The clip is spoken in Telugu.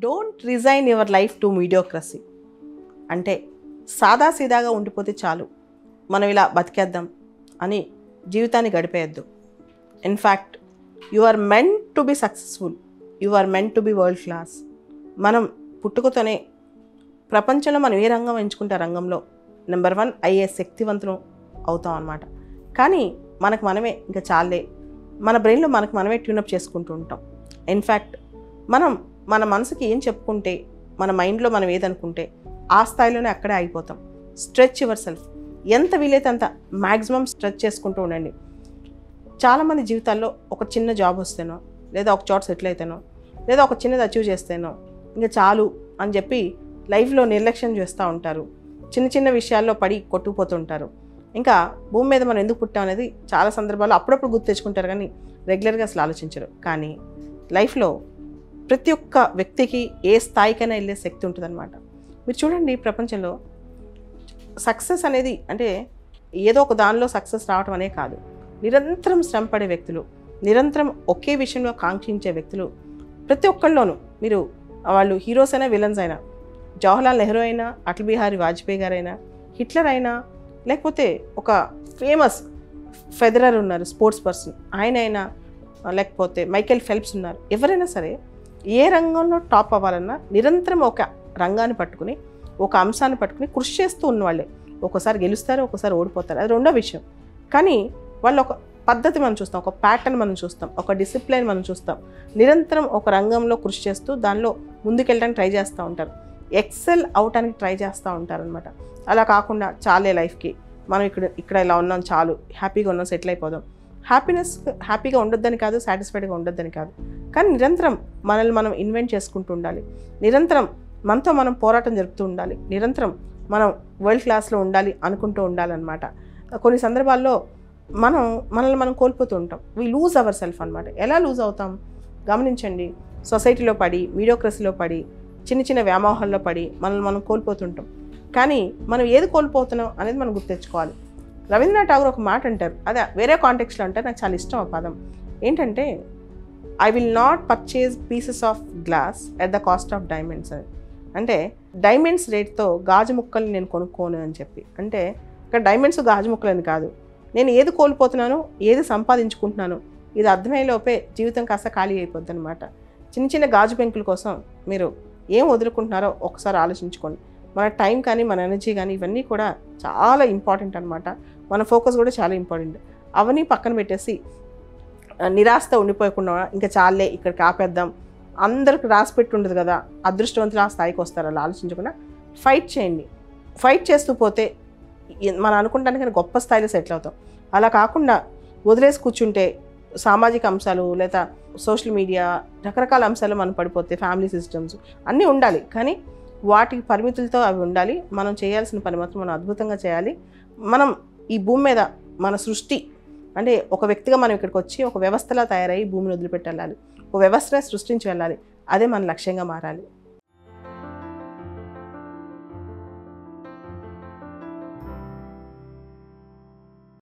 Don't resign your life to mediocrity. అంటే సాదాసీదాగా ఉండిపోతే చాలు, మనం ఇలా బతికేద్దాం అని జీవితాన్ని గడిపేయద్దు. In fact you are meant to be successful, you are meant to be world class. మనం పుట్టుకతోనే ప్రపంచంలో మనం ఏ రంగం ఎంచుకుంటే రంగంలో నెంబర్ 1 అయ్యే శక్తివంతులు అవుతాం అన్నమాట. కానీ మనకు మనమే ఇంకా చాలే, మన బ్రెయిన్లో మనకు మనమే ట్యూనప్ చేసుకుంటూ ఉంటాం. ఇన్ఫ్యాక్ట్ మనం మన మనసుకి ఏం చెప్పుకుంటే, మన మైండ్లో మనం ఏదనుకుంటే ఆ స్థాయిలోనే అక్కడే ఆగిపోతాం. స్ట్రెచ్ యువర్ సెల్ఫ్, ఎంత వీలైతే అంత మ్యాక్సిమం స్ట్రెచ్ చేసుకుంటూ ఉండండి. చాలామంది జీవితాల్లో ఒక చిన్న జాబ్ వస్తేనో, లేదా ఒక చోట సెటిల్ అయితేనో, లేదా ఒక చిన్నది అచీవ్ చేస్తేనో ఇంకా చాలు అని చెప్పి లైఫ్లో నిర్లక్ష్యం చేస్తూ ఉంటారు. చిన్న చిన్న విషయాల్లో పడి కొట్టుకుపోతుంటారు. ఇంకా భూమి మీద మనం ఎందుకు పుట్టాం అనేది చాలా సందర్భాల్లో అప్పుడప్పుడు గుర్తు తెచ్చుకుంటారు, కానీ రెగ్యులర్గా అసలు ఆలోచించరు. కానీ లైఫ్లో ప్రతి ఒక్క వ్యక్తికి ఏ స్థాయికైనా వెళ్ళే శక్తి ఉంటుందన్నమాట. మీరు చూడండి, ప్రపంచంలో సక్సెస్ అనేది అంటే ఏదో ఒక దానిలో సక్సెస్ రావటం అనే కాదు, నిరంతరం శ్రమపడే వ్యక్తులు, నిరంతరం ఒకే విషయంలో కాంక్షించే వ్యక్తులు ప్రతి ఒక్కళ్ళలోనూ, మీరు వాళ్ళు హీరోస్ అయినా విలన్స్ అయినా, జవహర్లాల్ నెహ్రూ అయినా, అటల్ బిహారీ వాజ్పేయి గారైనా, హిట్లర్ అయినా, లేకపోతే ఒక ఫేమస్ ఫెదరర్ ఉన్నారు స్పోర్ట్స్ పర్సన్, ఆయన అయినా, లేకపోతే మైకేల్ ఫెల్ప్స్ ఉన్నారు, ఎవరైనా సరే ఏ రంగంలో టాప్ అవ్వాలన్నా నిరంతరం ఒక రంగాన్ని పట్టుకుని, ఒక అంశాన్ని పట్టుకుని కృషి చేస్తూ ఉన్నవాళ్ళే. ఒక్కోసారి గెలుస్తారు, ఒక్కోసారి ఓడిపోతారు, అది రెండో విషయం. కానీ వాళ్ళు ఒక పద్ధతి మనం చూస్తాం, ఒక ప్యాటర్న్ మనం చూస్తాం, ఒక డిసిప్లైన్ మనం చూస్తాం. నిరంతరం ఒక రంగంలో కృషి చేస్తూ దానిలో ముందుకెళ్ళడానికి ట్రై చేస్తూ ఉంటారు, ఎక్సెల్ అవటానికి ట్రై చేస్తూ ఉంటారనమాట. అలా కాకుండా చాలే లైఫ్కి, మనం ఇక్కడ ఇలా ఉన్నాం చాలు, హ్యాపీగా ఉన్నాం, సెటిల్ అయిపోదాం. హ్యాపీగా ఉండొద్దని కాదు, సాటిస్ఫైడ్గా ఉండొద్దని కాదు, కానీ నిరంతరం మనల్ని మనం ఇన్వెంట్ చేసుకుంటూ ఉండాలి. నిరంతరం మనతో మనం పోరాటం జరుపుతూ ఉండాలి. నిరంతరం మనం వరల్డ్ క్లాస్లో ఉండాలి అనుకుంటూ ఉండాలన్నమాట. కొన్ని సందర్భాల్లో మనల్ని మనం కోల్పోతూ ఉంటాం. వీ లూజ్ అవర్ సెల్ఫ్ అనమాట. ఎలా లూజ్ అవుతాం గమనించండి. సొసైటీలో పడి, మీడియోక్రసీలో పడి, చిన్న చిన్న వ్యామోహాల్లో పడి మనల్ని మనం కోల్పోతుంటాం. కానీ మనం ఏది కోల్పోతున్నాం అనేది మనం గుర్తెచ్చుకోవాలి. రవీంద్రనాథ్ ఠాగూర్ ఒక మాట అంటారు, అదే వేరే కాంటెక్స్లో అంటారు, నాకు చాలా ఇష్టం ఆ పదం. ఏంటంటే, I will not purchase pieces of glass at the cost of diamonds అని. అంటే డైమండ్స్ రేట్తో గాజు ముక్కల్ని నేను కొనుక్కోను అని చెప్పి. అంటే ఇక్కడ డైమండ్స్ గాజు ముక్కలని కాదు, నేను ఏది కోల్పోతున్నాను, ఏది సంపాదించుకుంటున్నాను, ఇది అర్థమయ్యేలోపే జీవితం కాస్త ఖాళీ అయిపోద్ది అనమాట. చిన్న చిన్న గాజు పెంకుల కోసం మీరు ఏం వదులుకుంటున్నారో ఒకసారి ఆలోచించుకోండి. మన టైం కానీ, మన ఎనర్జీ కానీ, ఇవన్నీ కూడా చాలా ఇంపార్టెంట్ అనమాట. మన ఫోకస్ కూడా చాలా ఇంపార్టెంట్. అవన్నీ పక్కన పెట్టేసి నిరాశతో ఉండిపోయకుండా ఇంకా చాలే ఇక్కడికి ఆపేద్దాం, అందరికి రాసి పెట్టి ఉండదు కదా, అదృష్టవంతులు ఆ స్థాయికి వస్తారు, అలా ఆలోచించకుండా ఫైట్ చేయండి. ఫైట్ చేస్తూ పోతే మనం అనుకుంటానికి గొప్ప స్థాయిలో సెటిల్ అవుతాం. అలా కాకుండా వదిలేసి కూర్చుంటే సామాజిక అంశాలు లేదా సోషల్ మీడియా రకరకాల అంశాలు మనం పడిపోతే, ఫ్యామిలీ సిస్టమ్స్ అన్నీ ఉండాలి, కానీ వాటికి పరిమితులతో అవి ఉండాలి. మనం చేయాల్సిన పని మాత్రం మనం అద్భుతంగా చేయాలి. మనం ఈ భూమి మీద మన సృష్టి అంటే ఒక వ్యక్తిగా మనం ఇక్కడికి వచ్చి ఒక వ్యవస్థలా తయారయ్యి భూమిని వదిలిపెట్టి వెళ్ళాలి, ఒక వ్యవస్థనే సృష్టించి వెళ్ళాలి. అదే మన లక్ష్యంగా మారాలి.